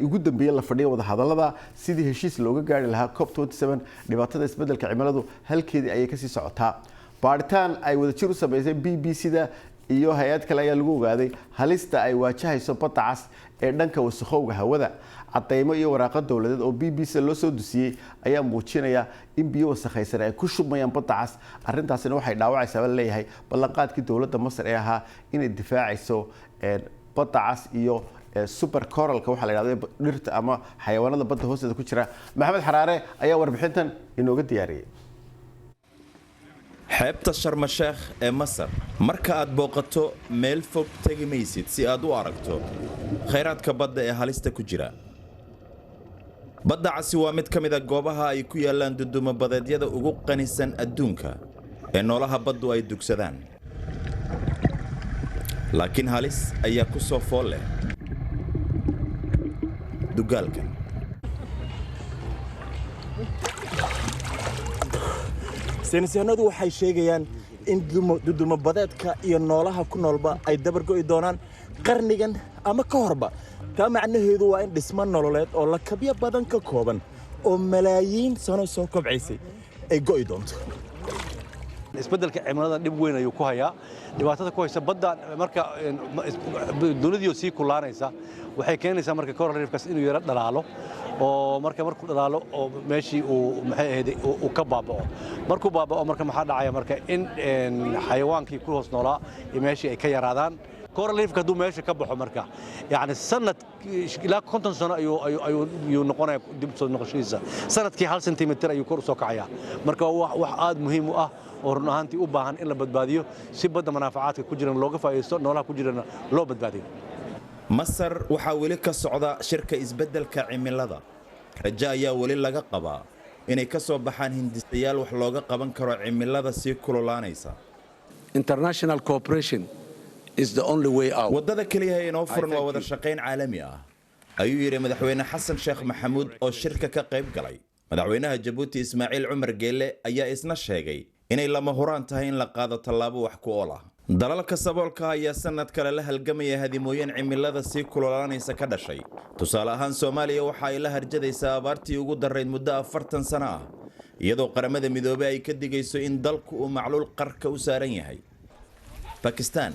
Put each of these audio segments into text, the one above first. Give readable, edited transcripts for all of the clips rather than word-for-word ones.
ugu dambeeyay la fadhiyo wada hadallada sidii heshiis looga gaari lahaa COP27 dhibaatada isbeddelka cimiladu halkeedii ayay ka sii socotaa baaritaan ay wada jir u sameysay BBC-da iyo hay'ad kale ayaa lagu ogaaday halista ay waajahayso badda cas ee dhanka wasakhowga hawada cadeymo iyo waraaqo dawladeed oo BBC loo soo dusiyay ayaa muujinaya in biyo wasakhaysan ay ku shubmayaan badda cas arrintaasina waxay dhaawacaysaa leeyahay ballanqaadkii dawladda Masar ee ahaa inay difaacayso badda cas iyo super coralka waxa la yiraahdo dhirta ama xayawaanada badda hoosteeda ku jira Maxamed Xaraare ayaa warbixintan inooga diyaariyay xeebta Sharm el-Sheikh ee Masar marka aad booqato meel fog tagi maysid si aad u aragto kheyraadka badda ee halista ku jira badda casi waa mid ka mid ah goobaha ay ku yaalaan dudumo badeedyada ugu qanisan adduunka ee noolaha baddu ay dugsadaan laakiin halis ayaa ku soo fool leh dugaalkan saynisyahannadu waxay sheegayaan in dudumo badeedka iyo noolaha ku noolba ay dabar go'i doonaan qarnigan ama ka horba taa macnaheedu waa in dhismo nololeed oo lakabyo badan ka kooban oo malaayiin sano soo kobcaysay ay go'i doonto isbeddelka cimilada dhib weyn ayuu ku hayaa dhibaatada ku haysa badda marka dunidii sii kulaanaysa waxay keenaysaa marka coral reefkaas inuu yara dhalaalo oo markuu dhalaalo oo meeshii uu maxay ahayd uu ka baaba'o markuu baaba'o marka maxaa dhacaya marka in xayawaankii ku hoos noolaa meeshii ay ka yaraadaan coral reefka hadduu meesha ka baxo marka yani sanad ilaa 50 sano ayuu noqonaya dib soo noqoshiisa sanadkii 1 sentimitir ayuu kor u soo kacaya marka wax aad muhiim u ah oo run ahaantii u baahan in la badbaadiyo si badda manaafacaadka ku jiran looga faa'iideysto noolaha ku jirana loo badbaadiyo Masar waxaa weli ka socda shirka isbeddelka cimilada raja ayaa weli laga qabaa inay ka soo baxaan hindisayaal wax looga qaban karo cimilada sii kululaanaysa international cooperation is the only way out wadada kaliya ee inoo furan waa wada shaqayn caalami ah ayuu yiri madaxweyne Xasan Sheekh Maxamuud oo shirka ka qayb galay madaxweynaha Djibouti Ismaaciil Cumar Geelle ayaa isna sheegay inay lama huraan tahay in la qaado tallaabo wax ku ool ah dalalka saboolka ayaa sanad kale la halgamaya hadimooyin cimilada sii kululaanaysa ka dhashay tusaale ahaan Soomaaliya waxa ay la harjadaysaa abaartii ugu darayd muddo 40 sano ah iyadoo qaramada midoobay ay ka digayso in dalku uu macluul qarka u saaran yahay Pakistan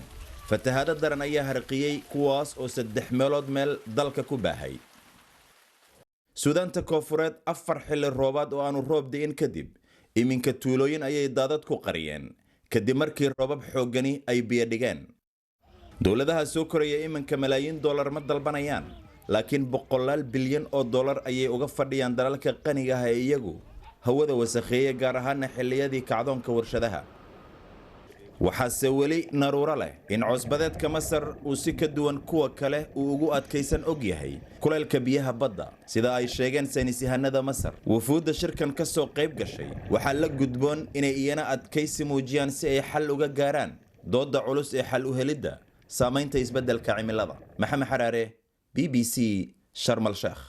fatahaada daran ayaa harqiyay kuwaas oo 3 meelood meel dalka ku baahay Suudaanta Koonfureed 4 xilli roobaad oo aanu roob diin kadib iminka tuulooyin ayay daadad ku qariyeen kadib markii roobab xoogani ay biyo dhigeen dawladaha soo koraya iminka malaayiin dollar ma dalbanayaan laakiin boqolaal bilyan oo dollar ayay uga fadhiyaan dalalka qaniga ah ee iyagu hawada wasakheeya gaar ahaan xilliyadii kacdoonka warshadaha waxaase weli naruuro leh in cusbadeedka Masar uu si ka duwan kuwa kale uu ugu adkaysan og yahay kulaylka biyaha badda sida ay sheegeen saynisyahanada Masar wufuudda shirkan ka soo qayb gashay waxa la gudboon inay iyana adkaysi muujiyaan si ay xal uga gaaraan dooda culus ee xal u helidda saamaynta isbeddelka cimilada Maxamed Xaraare BBC Sharm el-Sheikh